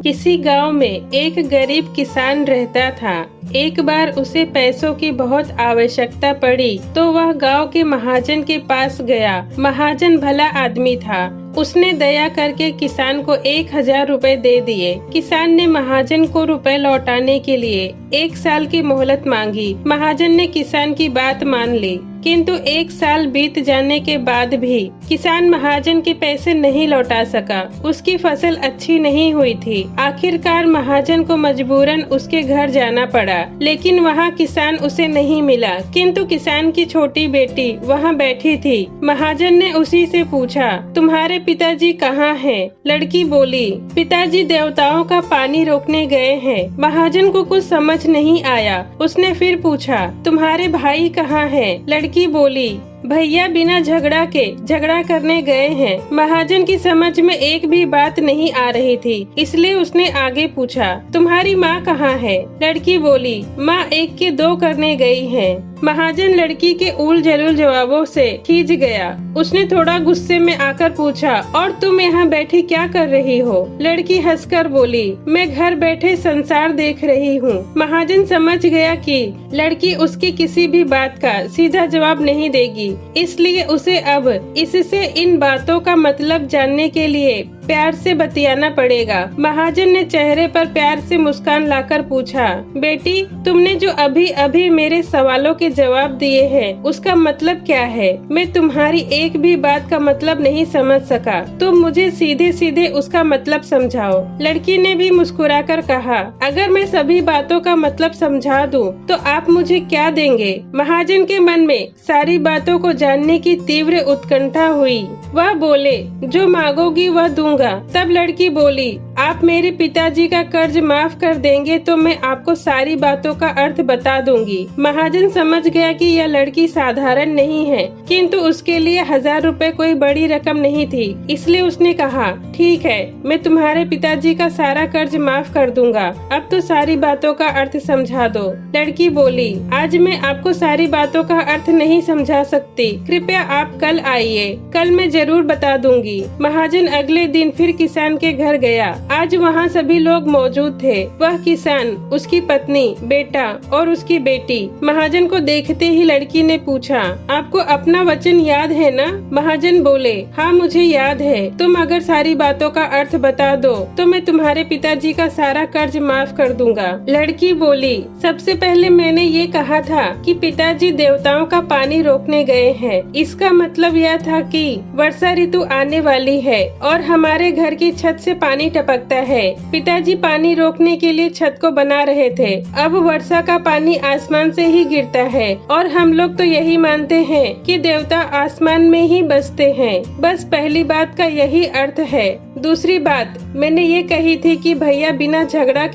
किसी गांव में एक गरीब किसान रहता था। एक बार उसे पैसों की बहुत आवश्यकता पड़ी तो वह गांव के महाजन के पास गया। महाजन भला आदमी था। उसने दया करके किसान को 1000 रुपए दे दिए। किसान ने महाजन को रुपए लौटाने के लिए 1 साल की मोहलत मांगी। महाजन ने किसान की बात मान ली, किंतु 1 साल बीत जाने के बाद भी किसान महाजन के पैसे नहीं लौटा सका। उसकी फसल अच्छी नहीं हुई थी। आखिरकार महाजन को मजबूरन उसके घर जाना पड़ा, लेकिन वहाँ किसान उसे नहीं मिला। किंतु किसान की छोटी बेटी वहाँ बैठी थी। महाजन ने उसी से पूछा, तुम्हारे पिताजी कहाँ हैं? लड़की बोली, पिताजी देवताओं का पानी रोकने गए हैं। महाजन को कुछ समझ नहीं आया। उसने फिर पूछा, तुम्हारे भाई कहाँ हैं? लड़की बोली, भैया बिना झगड़ा करने गए हैं। महाजन की समझ में एक भी बात नहीं आ रही थी, इसलिए उसने आगे पूछा, तुम्हारी माँ कहाँ है? लड़की बोली, माँ 1 के 2 करने गई है। महाजन लड़की के उल जलूल जवाबों से खींच गया। उसने थोड़ा गुस्से में आकर पूछा, और तुम यहाँ बैठी क्या कर रही हो? लड़की हंसकर बोली, मैं घर बैठे संसार देख रही हूँ। महाजन समझ गया कि लड़की उसकी किसी भी बात का सीधा जवाब नहीं देगी, इसलिए उसे अब इससे इन बातों का मतलब जानने के लिए प्यार से बतियाना पड़ेगा। महाजन ने चेहरे पर प्यार से मुस्कान लाकर पूछा, बेटी तुमने जो अभी अभी मेरे सवालों के जवाब दिए हैं उसका मतलब क्या है? मैं तुम्हारी एक भी बात का मतलब नहीं समझ सका। तुम मुझे सीधे सीधे उसका मतलब समझाओ। लड़की ने भी मुस्कुराकर कहा, अगर मैं सभी बातों का मतलब समझा दूं तो आप मुझे क्या देंगे? महाजन के मन में सारी बातों को जानने की तीव्र उत्कंठा हुई। वह बोले, जो मांगोगी वह दूंगा। तब लड़की बोली, आप मेरे पिताजी का कर्ज माफ कर देंगे तो मैं आपको सारी बातों का अर्थ बता दूंगी। महाजन समझ गया कि यह लड़की साधारण नहीं है, किंतु उसके लिए 1000 रुपए कोई बड़ी रकम नहीं थी, इसलिए उसने कहा, ठीक है, मैं तुम्हारे पिताजी का सारा कर्ज माफ कर दूंगा। अब तो सारी बातों का अर्थ समझा दो। लड़की बोली, आज मैं आपको सारी बातों का अर्थ नहीं समझा सकती, कृपया आप कल आइए, कल मैं जरूर बता दूंगी। महाजन अगले दिन फिर किसान के घर गया। आज वहाँ सभी लोग मौजूद थे। वह किसान, उसकी पत्नी, बेटा और उसकी बेटी। महाजन को देखते ही लड़की ने पूछा, आपको अपना वचन याद है ना? महाजन बोले, हाँ मुझे याद है। तुम अगर सारी बातों का अर्थ बता दो तो मैं तुम्हारे पिताजी का सारा कर्ज माफ कर दूंगा। लड़की बोली, सबसे पहले मैंने ये कहा था कि पिताजी देवताओं का पानी रोकने गए हैं। इसका मतलब यह था कि वर्षा ऋतु आने वाली है और हमारे घर की छत से पानी टपकता है। पिताजी पानी रोकने के लिए छत को बना रहे थे। अब वर्षा का पानी आसमान से ही गिरता है और हम लोग तो यही मानते हैं कि देवता आसमान में ही बसते हैं। बस पहली बात का यही अर्थ है। दूसरी बात मैंने ये कही थी कि भैया बिना झगड़ा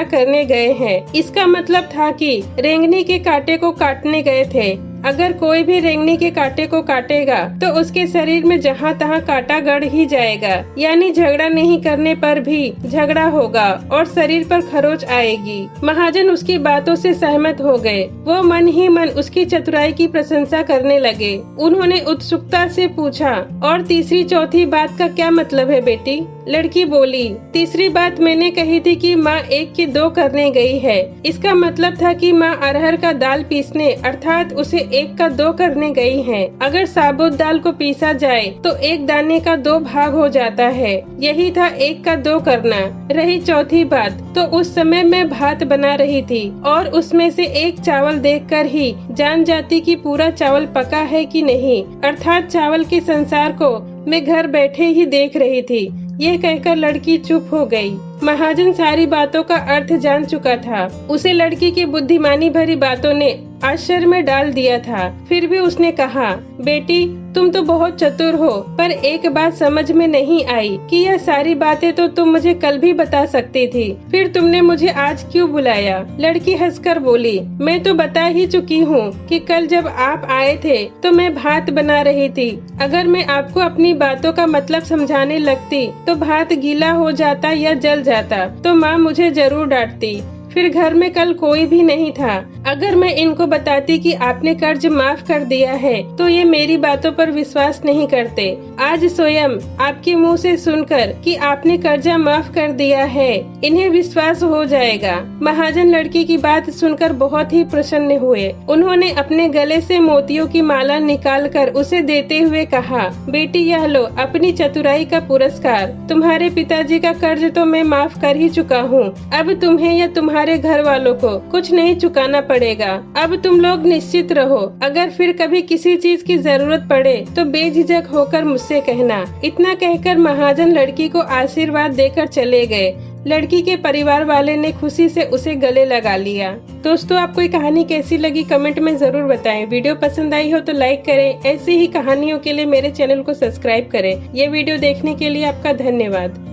करने गए हैं। इसका मतलब था कि रेंगनी के कांटे को काटने गए थे। अगर कोई भी रेंगनी के कांटे को काटेगा तो उसके शरीर में जहाँ तहाँ कांटा गड़ ही जाएगा, यानी झगड़ा नहीं करने पर भी झगड़ा होगा और शरीर पर खरोच आएगी। महाजन उसकी बातों से सहमत हो गए। वो मन ही मन उसकी चतुराई की प्रशंसा करने लगे। उन्होंने उत्सुकता से पूछा, और तीसरी चौथी बात का क्या मतलब है बेटी? लड़की बोली, तीसरी बात मैंने कही थी कि माँ 1 के 2 करने गई है। इसका मतलब था कि माँ अरहर का दाल पीसने अर्थात उसे 1 का 2 करने गई हैं। अगर साबुत दाल को पीसा जाए तो 1 दाने का 2 भाग हो जाता है। यही था 1 का 2 करना। रही चौथी बात, तो उस समय मैं भात बना रही थी और उसमें से 1 चावल देखकर ही जान जाती कि पूरा चावल पका है कि नहीं, अर्थात चावल के संसार को मैं घर बैठे ही देख रही थी। ये कहकर लड़की चुप हो गई। महाजन सारी बातों का अर्थ जान चुका था। उसे लड़की की बुद्धिमानी भरी बातों ने आश्चर्य में डाल दिया था। फिर भी उसने कहा, बेटी तुम तो बहुत चतुर हो, पर एक बात समझ में नहीं आई कि यह सारी बातें तो तुम मुझे कल भी बता सकती थी, फिर तुमने मुझे आज क्यों बुलाया? लड़की हंसकर बोली, मैं तो बता ही चुकी हूँ कि कल जब आप आए थे तो मैं भात बना रही थी। अगर मैं आपको अपनी बातों का मतलब समझाने लगती तो भात गीला हो जाता या जल जाता तो माँ मुझे जरूर डांटती। फिर घर में कल कोई भी नहीं था। अगर मैं इनको बताती कि आपने कर्ज माफ कर दिया है तो ये मेरी बातों पर विश्वास नहीं करते। आज स्वयं आपके मुंह से सुनकर कि आपने कर्जा माफ कर दिया है इन्हें विश्वास हो जाएगा। महाजन लड़की की बात सुनकर बहुत ही प्रसन्न हुए। उन्होंने अपने गले से मोतियों की माला निकालकर उसे देते हुए कहा, बेटी यह लो अपनी चतुराई का पुरस्कार। तुम्हारे पिताजी का कर्ज तो मैं माफ कर ही चुका हूँ। अब तुम्हें या तुम्हारे घर वालों को कुछ नहीं चुकाना पड़ेगा। अब तुम लोग निश्चित रहो। अगर फिर कभी किसी चीज की जरूरत पड़े तो बेझिझक होकर मुझसे कहना। इतना कहकर महाजन लड़की को आशीर्वाद देकर चले गए। लड़की के परिवार वाले ने खुशी से उसे गले लगा लिया। दोस्तों, आपको ये कहानी कैसी लगी कमेंट में जरूर बताएं। वीडियो पसंद आई हो तो लाइक करें। ऐसी ही कहानियों के लिए मेरे चैनल को सब्सक्राइब करें। ये वीडियो देखने के लिए आपका धन्यवाद।